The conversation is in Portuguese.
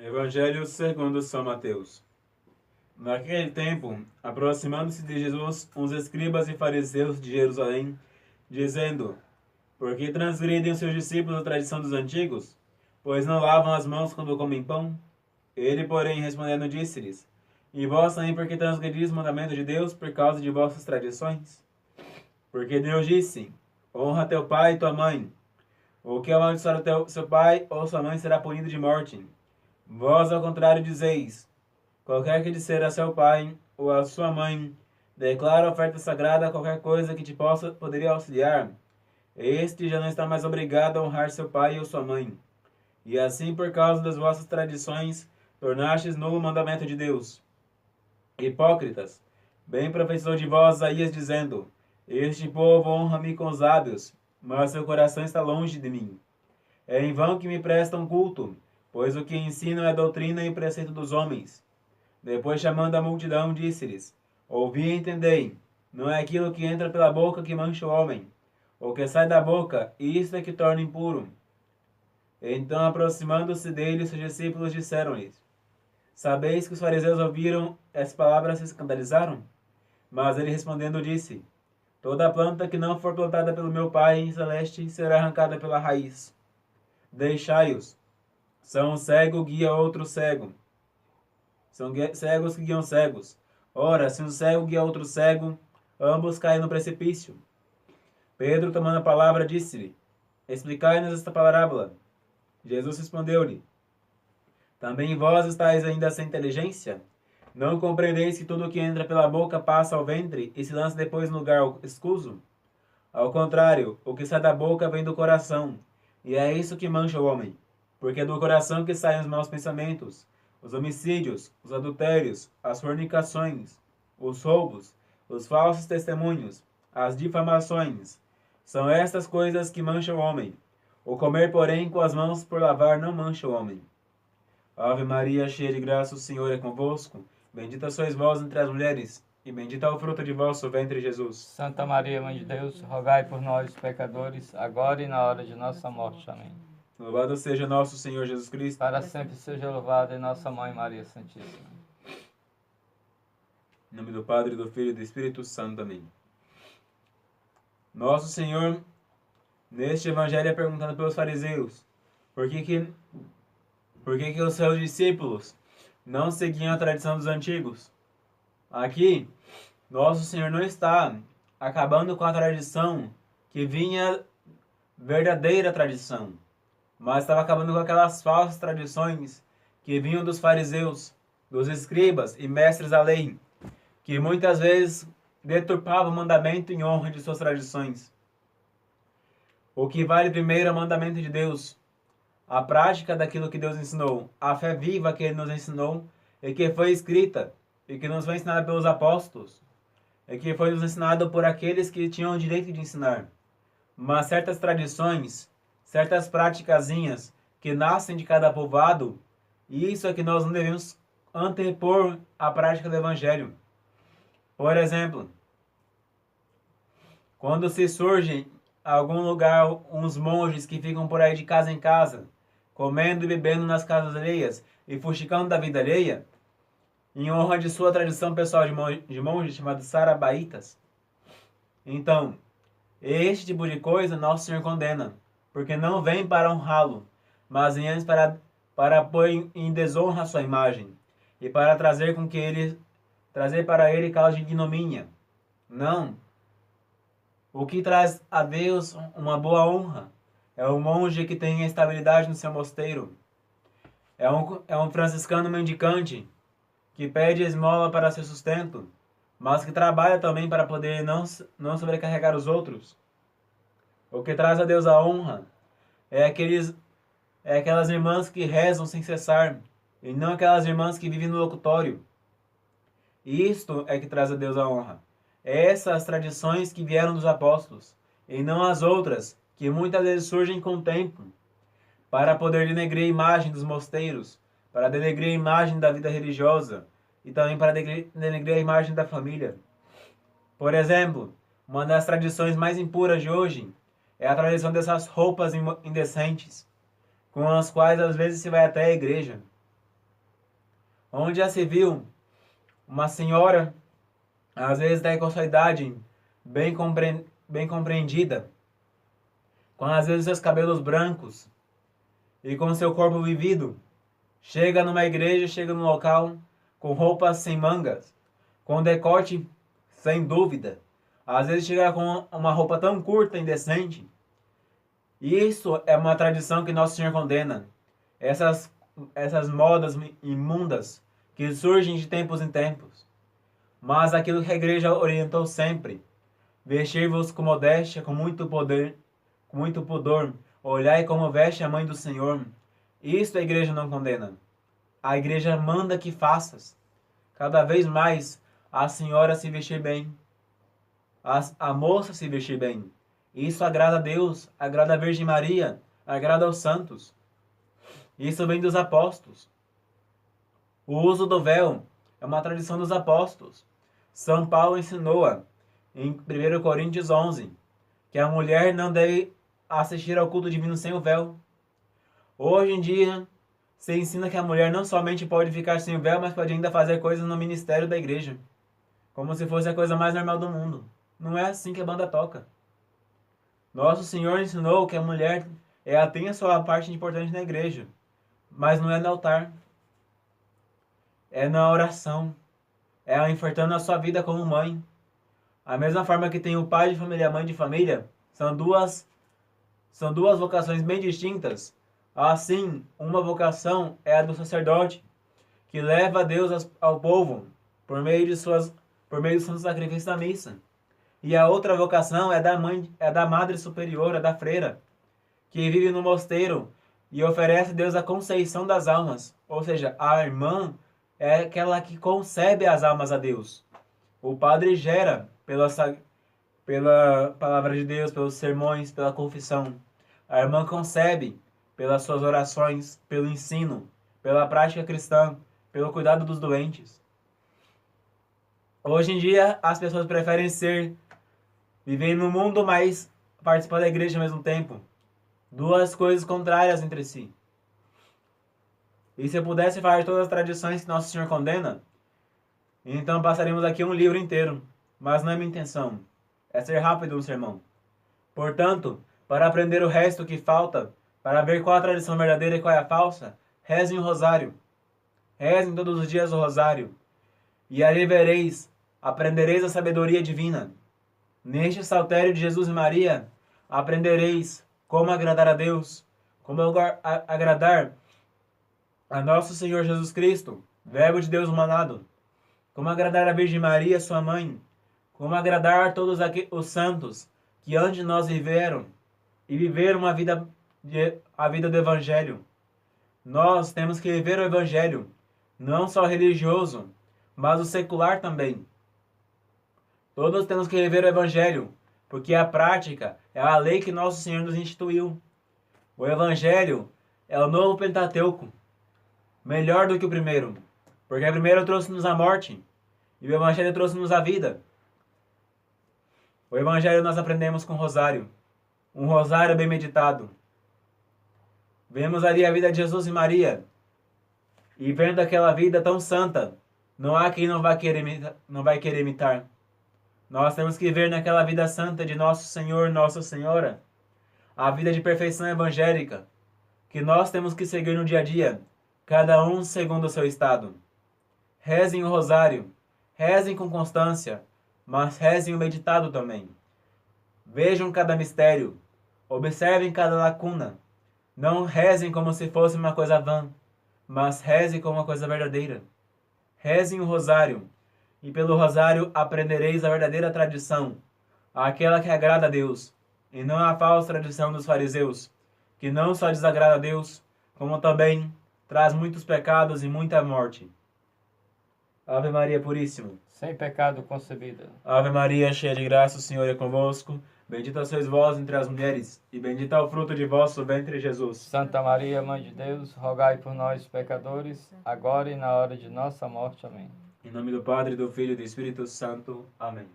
Evangelho segundo São Mateus. Naquele tempo, aproximando-se de Jesus, uns escribas e fariseus de Jerusalém, dizendo: Por que transgridem os seus discípulos a tradição dos antigos? Pois não lavam as mãos quando comem pão? Ele, porém, respondendo, disse-lhes: E vós também por que transgredis o mandamento de Deus por causa de vossas tradições? Porque Deus disse: Honra teu pai e tua mãe. O que amaldiçoar seu pai ou sua mãe será punido de morte. Vós, ao contrário, dizeis: Qualquer que disser a seu pai ou a sua mãe, declara oferta sagrada a qualquer coisa que poderia auxiliar, este já não está mais obrigado a honrar seu pai ou sua mãe. E assim, por causa das vossas tradições, tornastes nulo o mandamento de Deus. Hipócritas, bem profetizou de vós Isaías, dizendo: Este povo honra-me com os lábios, mas seu coração está longe de mim. É em vão que me prestam culto, pois o que ensinam é doutrina e preceito dos homens. Depois, chamando a multidão, disse-lhes: Ouvi e entendei. Não é aquilo que entra pela boca que mancha o homem. O que sai da boca, isto é que torna impuro. Então, aproximando-se dele, seus discípulos disseram-lhes: Sabeis que os fariseus ouviram essas palavras e se escandalizaram? Mas ele respondendo disse: Toda planta que não for plantada pelo meu Pai celeste será arrancada pela raiz. Deixai-os. São um cego guia outro cego. São cegos que guiam cegos. Ora, se um cego guia outro cego, ambos caem no precipício. Pedro, tomando a palavra, disse-lhe: Explicai-nos esta parábola. Jesus respondeu-lhe: Também vós estáis ainda sem inteligência? Não compreendeis que tudo o que entra pela boca passa ao ventre e se lança depois no lugar escuso? Ao contrário, o que sai da boca vem do coração, e é isso que mancha o homem. Porque é do coração que saem os maus pensamentos, os homicídios, os adultérios, as fornicações, os roubos, os falsos testemunhos, as difamações. São estas coisas que mancham o homem. O comer, porém, com as mãos por lavar não mancha o homem. Ave Maria, cheia de graça, o Senhor é convosco. Bendita sois vós entre as mulheres, e bendito é o fruto de vosso ventre, Jesus. Santa Maria, Mãe de Deus, rogai por nós, pecadores, agora e na hora de nossa morte. Amém. Louvado seja nosso Senhor Jesus Cristo. Para sempre seja louvada nossa Mãe Maria Santíssima. Em nome do Padre, do Filho e do Espírito Santo. Amém. Nosso Senhor, neste evangelho, é perguntado pelos fariseus por que os seus discípulos não seguiam a tradição dos antigos. Aqui, nosso Senhor não está acabando com a tradição que vinha verdadeira tradição, mas estava acabando com aquelas falsas tradições que vinham dos fariseus, dos escribas e mestres da lei, que muitas vezes deturpavam o mandamento em honra de suas tradições. O que vale primeiro é o mandamento de Deus, a prática daquilo que Deus ensinou, a fé viva que Ele nos ensinou e que foi escrita e que nos foi ensinada pelos apóstolos e que foi nos ensinado por aqueles que tinham o direito de ensinar. Mas certas tradições, certas praticazinhas que nascem de cada povoado, isso é que nós não devemos antepor à prática do Evangelho. Por exemplo, quando se surge algum lugar uns monges que ficam por aí de casa em casa, comendo e bebendo nas casas alheias e fuxicando da vida alheia, em honra de sua tradição pessoal de monges chamados sarabaitas. Então, este tipo de coisa nosso Senhor condena, porque não vem para honrá-lo, mas vem antes para pôr em desonra a sua imagem e para trazer para ele causa de ignomínia. Não. O que traz a Deus uma boa honra é o monge que tem estabilidade no seu mosteiro. É um franciscano mendicante que pede esmola para seu sustento, mas que trabalha também para poder não sobrecarregar os outros. O que traz a Deus a honra é aquelas irmãs que rezam sem cessar, e não aquelas irmãs que vivem no locutório. Isto é que traz a Deus a honra. Essas tradições que vieram dos apóstolos, e não as outras, que muitas vezes surgem com o tempo, para poder denegrir a imagem dos mosteiros, para denegrir a imagem da vida religiosa, e também para denegrir a imagem da família. Por exemplo, uma das tradições mais impuras de hoje é a tradição dessas roupas indecentes, com as quais às vezes se vai até a igreja. onde já se viu uma senhora, às vezes até com sua idade bem compreendida, com às vezes seus cabelos brancos e com seu corpo vivido, chega numa igreja, chega num local com roupas sem mangas, com decote sem dúvida, às vezes chega com uma roupa tão curta e indecente. Isso é uma tradição que Nosso Senhor condena. Essas modas imundas que surgem de tempos em tempos. Mas aquilo que a igreja orientou sempre: vestir-vos com modéstia, com muito poder, com muito pudor, olhai como veste a mãe do Senhor. Isso a igreja não condena. A igreja manda que faças. Cada vez mais a senhora se vestir bem, a moça se vestir bem. Isso agrada a Deus, agrada a Virgem Maria, agrada aos santos. Isso vem dos apóstolos. O uso do véu é uma tradição dos apóstolos. São Paulo ensinou-a em 1 Coríntios 11, que a mulher não deve assistir ao culto divino sem o véu. Hoje em dia, se ensina que a mulher não somente pode ficar sem o véu, mas pode ainda fazer coisas no ministério da igreja, como se fosse a coisa mais normal do mundo. Não é assim que a banda toca. Nosso Senhor ensinou que a mulher ela tem a sua parte importante na igreja, mas não é no altar. É na oração. É ela enfrentando a sua vida como mãe. A mesma forma que tem o pai de família e a mãe de família, são duas vocações bem distintas. Assim, uma vocação é a do sacerdote, que leva a Deus ao povo por meio do santo sacrifício da missa. E a outra vocação é da mãe, é da madre superiora, da freira, que vive no mosteiro e oferece a Deus a conceição das almas. Ou seja, a irmã é aquela que concebe as almas a Deus. O padre gera pela palavra de Deus, pelos sermões, pela confissão. A irmã concebe pelas suas orações, pelo ensino, pela prática cristã, pelo cuidado dos doentes. Hoje em dia, as pessoas preferem viver no mundo, mas participar da igreja ao mesmo tempo. Duas coisas contrárias entre si. E se eu pudesse falar de todas as tradições que Nosso Senhor condena, então passaríamos aqui um livro inteiro. Mas não é minha intenção. É ser rápido no sermão. Portanto, para aprender o resto que falta, para ver qual a tradição verdadeira e qual é a falsa, rezem o rosário. Rezem todos os dias o rosário. E ali vereis, aprendereis a sabedoria divina. Neste saltério de Jesus e Maria, aprendereis como agradar a Deus, como agradar a nosso Senhor Jesus Cristo, Verbo de Deus humanado, como agradar a Virgem Maria, sua mãe, como agradar a todos os santos que antes de nós viveram e viveram a vida do Evangelho. Nós temos que viver o Evangelho, não só religioso, mas o secular também. Todos temos que viver o Evangelho, porque a prática é a lei que Nosso Senhor nos instituiu. O Evangelho é o novo Pentateuco, melhor do que o primeiro, porque o primeiro trouxe-nos a morte e o Evangelho trouxe-nos a vida. O Evangelho nós aprendemos com o rosário, um rosário bem meditado. Vemos ali a vida de Jesus e Maria, e vendo aquela vida tão santa, não há quem não vai querer imitar. Nós temos que ver naquela vida santa de Nosso Senhor, Nossa Senhora, a vida de perfeição evangélica, que nós temos que seguir no dia a dia, cada um segundo o seu estado. Rezem o rosário, rezem com constância, mas rezem o meditado também. Vejam cada mistério, observem cada lacuna. Não rezem como se fosse uma coisa vã, mas rezem como uma coisa verdadeira. Rezem o rosário, e pelo rosário aprendereis a verdadeira tradição, aquela que agrada a Deus, e não a falsa tradição dos fariseus, que não só desagrada a Deus, como também traz muitos pecados e muita morte. Ave Maria Puríssima, sem pecado concebida. Ave Maria, cheia de graça, o Senhor é convosco. Bendita sois vós entre as mulheres, e bendito é o fruto de vosso ventre, Jesus. Santa Maria, Mãe de Deus, rogai por nós, pecadores, agora e na hora de nossa morte. Amém. Em nome do Padre, do Filho e do Espírito Santo. Amém.